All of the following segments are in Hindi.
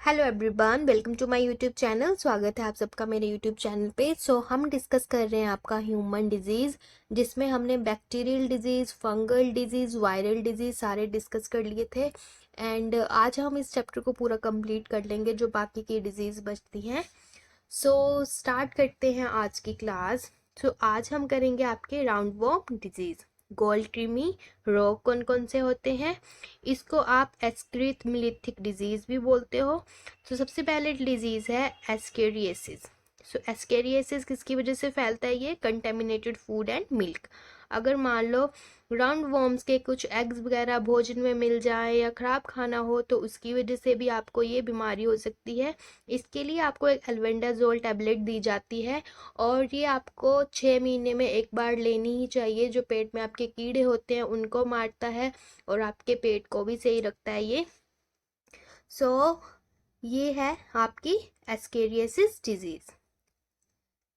Hello everyone, welcome to my YouTube channel. स्वागत है आप सबका मेरे यूट्यूब चैनल पे। हम डिस्कस कर रहे हैं आपका ह्यूमन डिजीज़, जिसमें हमने bacterial disease, fungal disease, viral disease सारे डिस्कस कर लिए थे। एंड आज हम इस चैप्टर को पूरा कंप्लीट कर लेंगे जो बाकी की डिजीज़ बचती हैं। स्टार्ट करते हैं आज की क्लास। आज हम करेंगे आपके round warm disease. Gold creamy रोग कौन कौन से होते हैं, इसको आप एस्क्रिथमलिथिक डिजीज़ भी बोलते हो। सबसे पहले डिजीज़ है एस्केरियासिस। एस्केरियासिस किसकी वजह से फैलता है? ये कंटेमिनेटेड फूड एंड मिल्क। अगर मान लो राउंड वॉर्म्स के कुछ एग्स वगैरह भोजन में मिल जाए या ख़राब खाना हो तो उसकी वजह से भी आपको ये बीमारी हो सकती है। इसके लिए आपको एक एल्बेंडाजोल टैबलेट दी जाती है और ये आपको 6 महीने में एक बार लेनी ही चाहिए। जो पेट में आपके कीड़े होते हैं उनको मारता है और आपके पेट को भी सही रखता है ये। ये है आपकी एस्केरियासिस डिजीज़।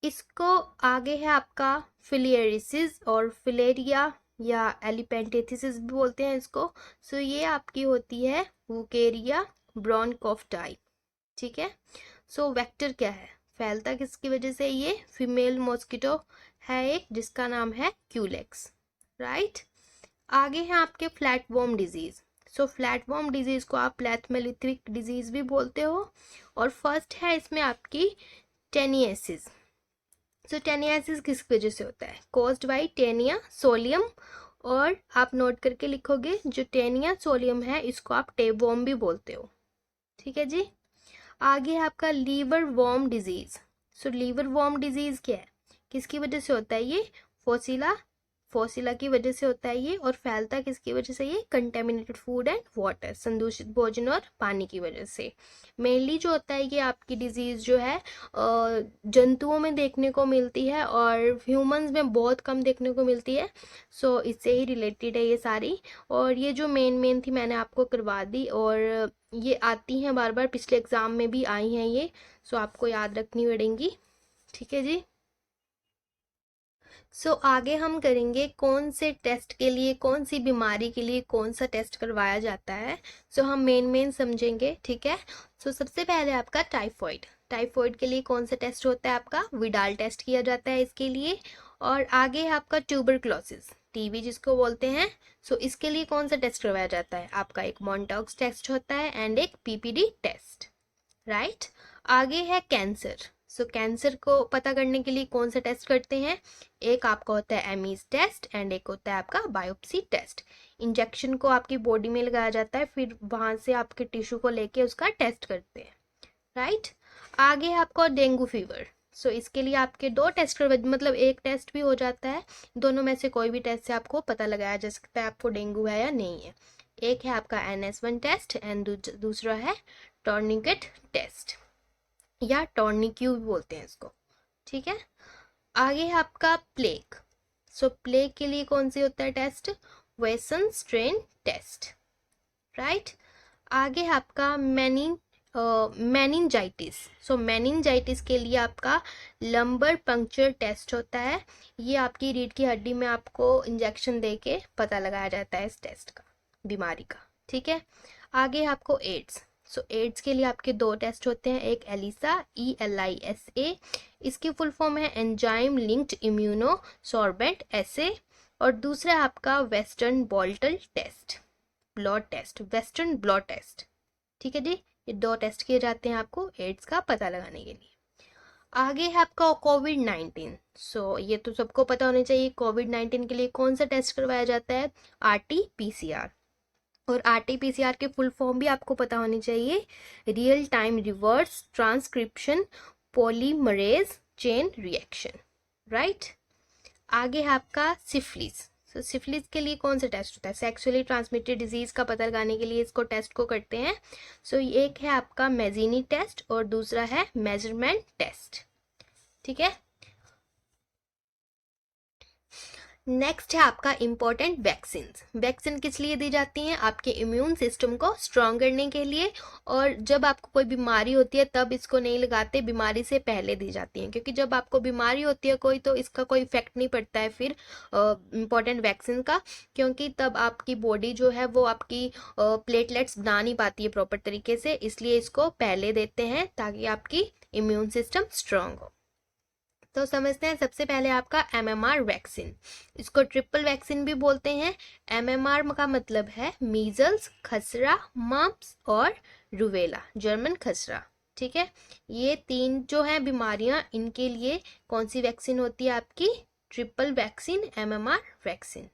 इसको आगे है आपका फिलियरिसिस और फिलेरिया या एलिपेंटेथिसिस भी बोलते हैं इसको। ये आपकी होती है वुकेरिया ब्रोंकोफ्टाई। ठीक है। वेक्टर क्या है, फैलता किसकी वजह से? ये फीमेल मॉस्किटो है एक, जिसका नाम है क्यूलेक्स। राइट। आगे है आपके फ्लैटवर्म डिजीज। फ्लैटवर्म डिजीज को आप प्लैथमेलिथिक डिजीज भी बोलते हो। और फर्स्ट है इसमें आपकी टेनियासिस। टेनियासिस किस वजह से होता है? Caused by Taenia solium. और आप नोट करके लिखोगे, जो टेनिया सोलियम है इसको आप टेबवर्म भी बोलते हो। ठीक है जी। आगे है आपका liver worm disease. Liver worm disease क्या है, किसकी वजह से होता है? ये फोसिला की वजह से होता है ये। और फैलता किसकी वजह से? ये कंटेमिनेटेड फूड एंड वाटर, संदूषित भोजन और पानी की वजह से। मेनली जो होता है ये आपकी डिजीज जो है जंतुओं में देखने को मिलती है और ह्यूमंस में बहुत कम देखने को मिलती है। इससे ही रिलेटेड है ये सारी। और ये जो मेन थी मैंने आपको करवा दी, और ये आती हैं बार बार, पिछले एग्जाम में भी आई हैं ये। आपको याद रखनी पड़ेंगी। ठीक है जी। आगे हम करेंगे कौन से टेस्ट के लिए, कौन सी बीमारी के लिए कौन सा टेस्ट करवाया जाता है। हम मेन समझेंगे। ठीक है। सबसे पहले आपका टाइफॉइड। टाइफॉइड के लिए कौन सा टेस्ट होता है? आपका विडाल टेस्ट किया जाता है इसके लिए। और आगे है आपका ट्यूबरक्लोसिस, टीबी जिसको बोलते हैं। इसके लिए कौन सा टेस्ट करवाया जाता है? आपका एक मॉन्टॉक्स टेस्ट होता है एंड एक पीपीडी टेस्ट। राइट। आगे है कैंसर। कैंसर को पता करने के लिए कौन सा टेस्ट करते हैं? एक आपका होता है एमीज टेस्ट एंड एक होता है आपका बायोप्सी टेस्ट। इंजेक्शन को आपकी बॉडी में लगाया जाता है, फिर वहां से आपके टिश्यू को लेके उसका टेस्ट करते हैं। राइट। आगे है आपका डेंगू फीवर। इसके लिए आपके दो टेस्ट मतलब एक टेस्ट भी हो जाता है। दोनों में से कोई भी टेस्ट से आपको पता लगाया जा सकता है आपको डेंगू है या नहीं है। एक है आपका NS1 टेस्ट एंड दूसरा है टॉर्निकेट टेस्ट या टॉर्निक्यू भी बोलते हैं इसको। ठीक है। आगे है आपका प्लेग। प्लेग के लिए कौन सी होता है टेस्ट? वेसन स्ट्रेन टेस्ट। राइट। आगे है आपका मेनिंजाइटिस। मेनिंजाइटिस के लिए आपका लंबर पंक्चर टेस्ट होता है। ये आपकी रीढ़ की हड्डी में आपको इंजेक्शन देके पता लगाया जाता है इस टेस्ट का, बीमारी का। ठीक है। आगे है आपको एड्स। एड्स के लिए आपके दो टेस्ट होते हैं, एक एलिसा ELISA, इसकी फुल फॉर्म है enzyme linked immunosorbent assay. और दूसरा है आपका western blot test, blood test, western blood test. ठीक है जी। ये दो टेस्ट किए जाते हैं आपको एड्स का पता लगाने के लिए। आगे है आपका कोविड-19। ये तो सबको पता होना चाहिए, कोविड-19 के लिए कौन सा टेस्ट करवाया जाता है? RT-PCR। और RT-PCR के फुल फॉर्म भी आपको पता होनी चाहिए, real time reverse transcription polymerase chain reaction. Right. आगे है आपका सिफिलिस। सिफिलिस के लिए कौन सा टेस्ट होता है? सेक्सुअली ट्रांसमिटेड डिजीज का पता लगाने के लिए इसको टेस्ट को करते हैं। एक है आपका मेजिनी टेस्ट और दूसरा है मेजरमेंट टेस्ट। ठीक है। नेक्स्ट है आपका इम्पोर्टेंट वैक्सीन। वैक्सीन किस लिए दी जाती हैं? आपके इम्यून सिस्टम को स्ट्रॉन्ग करने के लिए, और जब आपको कोई बीमारी होती है तब इसको नहीं लगाते, बीमारी से पहले दी जाती हैं, क्योंकि जब आपको बीमारी होती है कोई तो इसका कोई इफेक्ट नहीं पड़ता है फिर इम्पोर्टेंट वैक्सीन का, क्योंकि तब आपकी बॉडी जो है वो आपकी प्लेटलेट्स बना नहीं पाती है प्रॉपर तरीके से, इसलिए इसको पहले देते हैं ताकि आपकी इम्यून सिस्टम स्ट्रांग हो। तो समझते हैं सबसे पहले आपका एमएमआर वैक्सीन। इसको ट्रिपल वैक्सीन भी बोलते हैं। एमएमआर का मतलब है मीजल्स, खसरा, मम्प्स और रूबेला, जर्मन खसरा। ठीक है, ये 3 जो है बीमारियां, इनके लिए कौन सी वैक्सीन होती है? आपकी triple vaccine, MMR vaccine.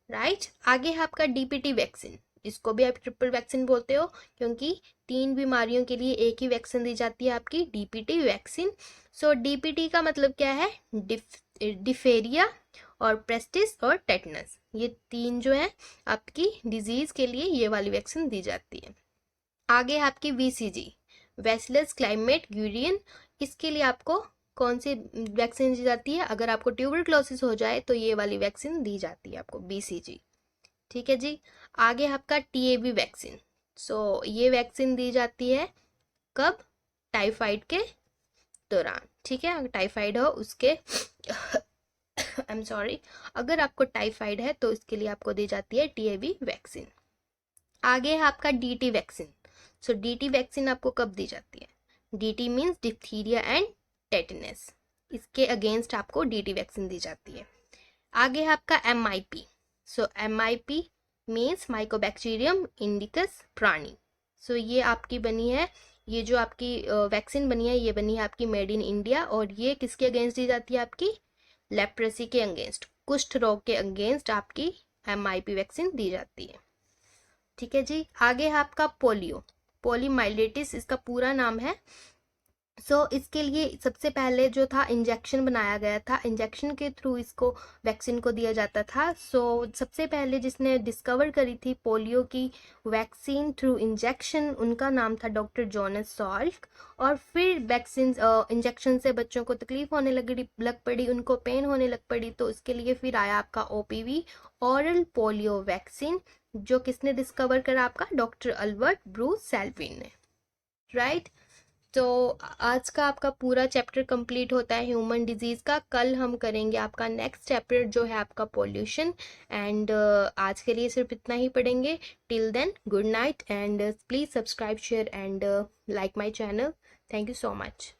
Right, आगे है आपका डीपीटी वैक्सीन। इसको भी आप ट्रिपल वैक्सीन बोलते हो, क्योंकि 3 बीमारियों के लिए एक ही वैक्सीन दी जाती है, आपकी डीपीटी वैक्सीन। सो डीपीटी का मतलब क्या है? डिफेरिया और प्रेस्टिस और टेटनस, ये 3 जो है आपकी डिजीज के लिए ये वाली वैक्सीन दी जाती है। आगे है आपकी वीसीजी, वैसिलस क्लाइमेट ग्यूरियन। इसके लिए आपको कौन सी वैक्सीन दी जाती है? अगर आपको ट्यूबरक्लोसिस हो जाए तो ये वाली वैक्सीन दी जाती है आपको, बीसीजी। ठीक है जी, आगे आपका टीएबी वैक्सीन। सो ये वैक्सीन दी जाती है कब? टाइफाइड के दौरान। ठीक है, अगर टाइफाइड हो उसके आई एम सॉरी, अगर आपको टाइफाइड है तो इसके लिए आपको दी जाती है टीएबी वैक्सीन। आगे है आपका DT vaccine. So DT vaccine आपको कब दी जाती है? DT means diphtheria and tetanus, इसके अगेंस्ट आपको डीटी वैक्सीन दी जाती है। आगे है आपका MIP. So MIP means Mycobacterium indicus pranii. So ये आपकी बनी है, ये जो आपकी वैक्सीन बनी है ये बनी है आपकी मेड इन इंडिया, और ये किसके अगेंस्ट दी जाती है? आपकी लेप्रेसी के अगेंस्ट, कुष्ठ रोग के अगेंस्ट आपकी एमआईपी वैक्सीन दी जाती है। ठीक है जी, आगे है आपका पोलियो, पोलीमाइलिटिस इसका पूरा नाम है। इसके लिए सबसे पहले जो था इंजेक्शन बनाया गया था, इंजेक्शन के थ्रू इसको वैक्सीन को दिया जाता था। सबसे पहले जिसने डिस्कवर करी थी पोलियो की वैक्सीन थ्रू इंजेक्शन, उनका नाम था डॉक्टर जोनास साल्क। और फिर वैक्सीन इंजेक्शन से बच्चों को तकलीफ होने लग पड़ी, उनको पेन होने लग पड़ी, तो इसके लिए फिर आया आपका ओपीवी, ऑरल पोलियो वैक्सीन, जो किसने डिस्कवर करा? आपका डॉक्टर अल्बर्ट ब्रूस सेल्विन ने। राइट, तो आज का आपका पूरा चैप्टर कंप्लीट होता है ह्यूमन डिजीज का। कल हम करेंगे आपका नेक्स्ट चैप्टर जो है आपका पॉल्यूशन। एंड आज के लिए सिर्फ इतना ही पढ़ेंगे। Till then, good night, and please subscribe, share and like my channel. Thank you so much.